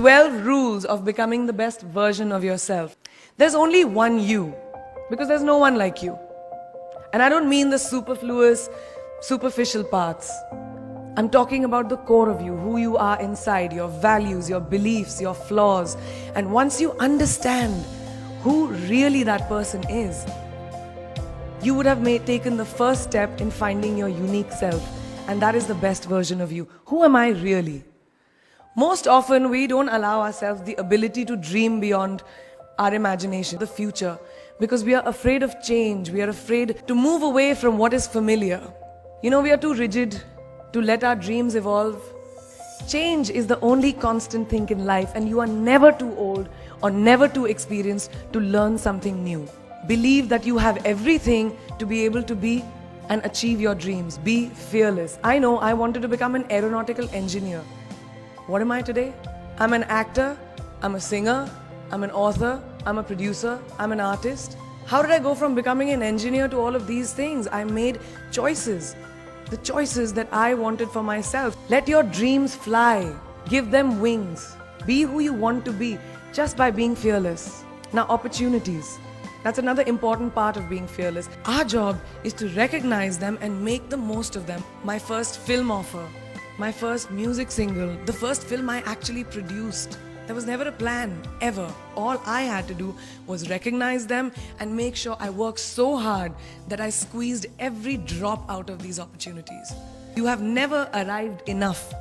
12 rules of becoming the best version of yourself. There's only one you, because there's no one like you. And I don't mean the superfluous, superficial parts. I'm talking about the core of you, who you are inside, your values, your beliefs, your flaws. And once you understand who really that person is, you would have taken the first step in finding your unique self. And that is the best version of you. Who am I really? Most often, we don't allow ourselves the ability to dream beyond our imagination, the future, because we are afraid of change. We are afraid to move away from what is familiar. We are too rigid to let our dreams evolve. Change is the only constant thing in life, and you are never too old or never too experienced to learn something new. Believe that you have everything to be able to be and achieve your dreams. Be fearless. I know I wanted to become an aeronautical engineer. What am I today? I'm an actor, I'm a singer, I'm an author, I'm a producer, I'm an artist. How did I go from becoming an engineer to all of these things? I made choices. The choices that I wanted for myself. Let your dreams fly. Give them wings. Be who you want to be just by being fearless. Now, opportunities. That's another important part of being fearless. Our job is to recognize them and make the most of them. My first film offer, my first music single, the first film I actually produced. There was never a plan, ever. All I had to do was recognize them and make sure I worked so hard that I squeezed every drop out of these opportunities. You have never arrived enough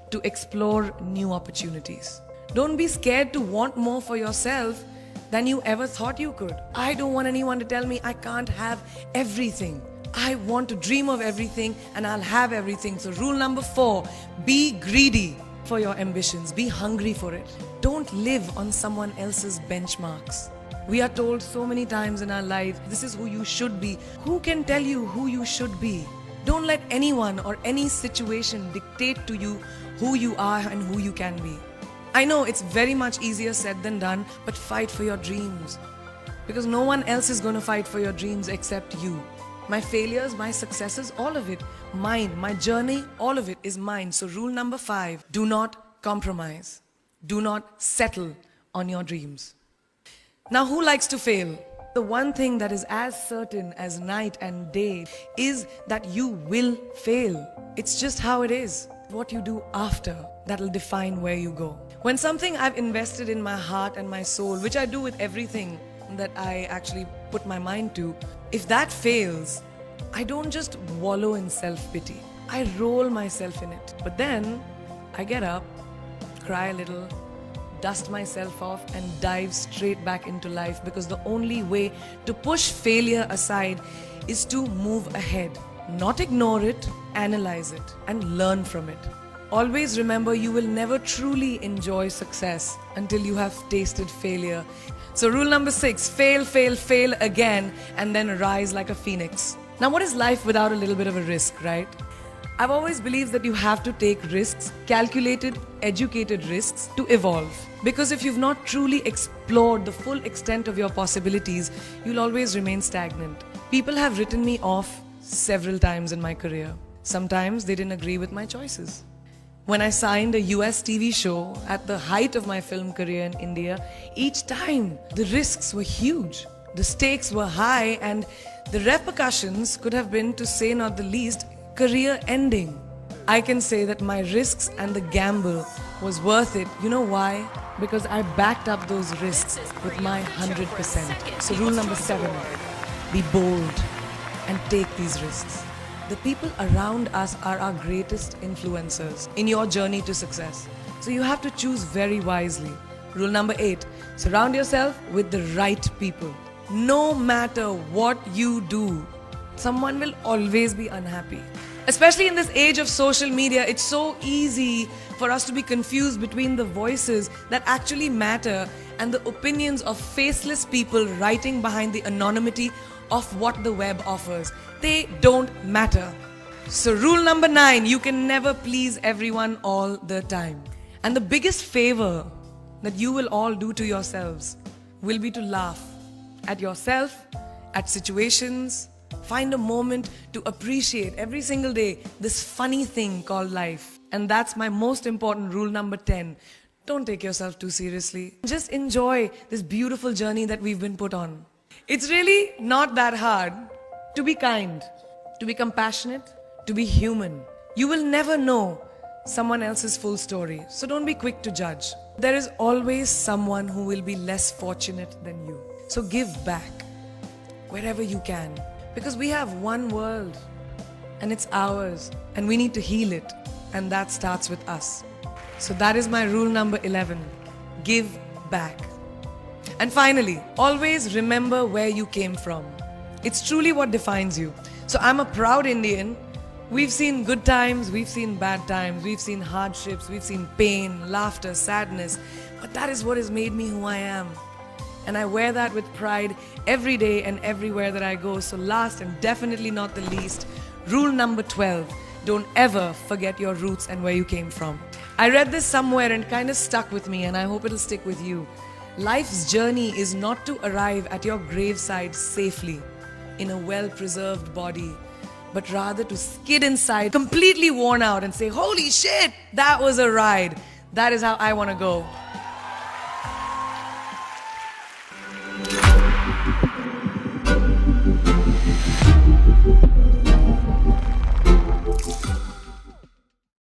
to explore new opportunities. Don't be scared to want more for yourself than you ever thought you could. I don't want anyone to tell me I can't have everything. I want to dream of everything and I'll have everything. So rule number 4, be greedy for your ambitions. Be hungry for it. Don't live on someone else's benchmarks. We are told so many times in our life, this is who you should be. Who can tell you who you should be? Don't let anyone or any situation dictate to you who you are and who you can be. I know it's very much easier said than done, but fight for your dreams. Because no one else is going to fight for your dreams except you. My failures, my successes, all of it, mine. My journey, all of it is mine. So rule number 5, do not compromise. Do not settle on your dreams. Now, who likes to fail? The one thing that is as certain as night and day is that you will fail. It's just how it is. What you do after, that'll define where you go. When something I've invested in my heart and my soul, which I do with everything that I actually put my mind to, if that fails, I don't just wallow in self-pity. I roll myself in it. But then I get up, cry a little, dust myself off and dive straight back into life, because the only way to push failure aside is to move ahead. Not ignore it, analyze it and learn from it. Always remember, you will never truly enjoy success until you have tasted failure. So rule number 6, fail, fail, fail again and then rise like a phoenix. Now, what is life without a little bit of a risk, right? I've always believed that you have to take risks, calculated, educated risks to evolve. Because if you've not truly explored the full extent of your possibilities, you'll always remain stagnant. People have written me off several times in my career. Sometimes they didn't agree with my choices. When I signed a US TV show at the height of my film career in India, each time the risks were huge. The stakes were high and the repercussions could have been, to say not the least, career ending. I can say that my risks and the gamble was worth it. You know why? Because I backed up those risks with my 100%. So rule number 7, be bold and take these risks. The people around us are our greatest influencers in your journey to success. So you have to choose very wisely. Rule number 8, surround yourself with the right people. No matter what you do, someone will always be unhappy. Especially in this age of social media, it's so easy for us to be confused between the voices that actually matter and the opinions of faceless people writing behind the anonymity of what the web offers. They don't matter. So rule number 9, you can never please everyone all the time. And the biggest favor that you will all do to yourselves will be to laugh at yourself, at situations. Find a moment to appreciate every single day this funny thing called life. And that's my most important rule number 10. don't take yourself too seriously. Just enjoy this beautiful journey that we've been put on. It's really not that hard to be kind, to be compassionate, to be human. You will never know someone else's full story, so don't be quick to judge. There is always someone who will be less fortunate than you. So give back wherever you can, because we have one world and it's ours, and we need to heal it, and that starts with us. So that is my rule number 11. Give back. And finally, always remember where you came from. It's truly what defines you. So I'm a proud Indian. We've seen good times, we've seen bad times, we've seen hardships, we've seen pain, laughter, sadness. But that is what has made me who I am. And I wear that with pride every day and everywhere that I go. So last and definitely not the least, rule number 12. Don't ever forget your roots and where you came from. I read this somewhere and kind of stuck with me, and I hope it'll stick with you. Life's journey is not to arrive at your graveside safely in a well-preserved body, but rather to skid inside, completely worn out, and say, holy shit, that was a ride. That is how I want to go.